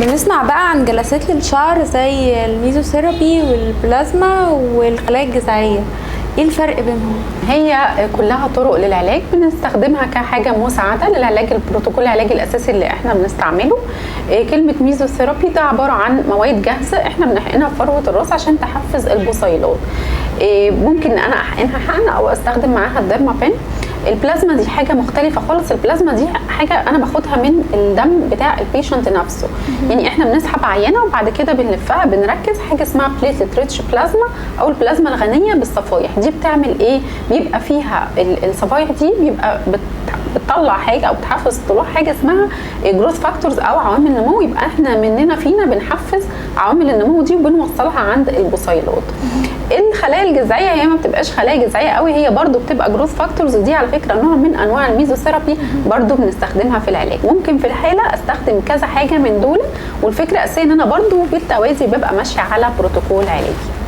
بنسمع بقى عن جلسات للشعر زي الميزوثيرابي والبلازما والخلايا الجذعيه، ايه الفرق بينهم؟ هي كلها طرق للعلاج بنستخدمها كحاجه مساعده للعلاج، البروتوكول العلاجي الاساسي اللي احنا بنستعمله. كلمه ميزوثيرابي ده عباره عن مواد جاهزه احنا بنحقنها في فروه الراس عشان تحفز البصيلات. ممكن انا احقنها حقن او استخدم معاها الديرمابين. البلازما دي حاجه مختلفه خالص، البلازما دي حاجه انا باخدها من الدم بتاع البيشنت نفسه. يعني احنا بنسحب عينه وبعد كده بنلفها، بنركز حاجه اسمها بليتلت ريتش بلازما او البلازما الغنيه بالصفائح. دي بتعمل ايه؟ بيبقى فيها الصفائح دي بيبقى بتطلع حاجه او بتحفز طلوع حاجه اسمها جروث فاكتورز او عوامل النمو. يبقى احنا مننا فينا بنحفز عوامل النمو دي وبنوصلها عند البصيلات. الخلايا الجذعيه هي ما بتبقاش خلايا جذعيه قوي، هي برضو بتبقى جروث فاكتورز، ودي على فكره نوع من انواع الميزوثيرابي برضو بنستخدمها في العلاج. ممكن في الحاله استخدم كذا حاجه من دول، والفكره الاساسيه ان انا برضو بالتوازي ببقى ماشيه على بروتوكول علاجي.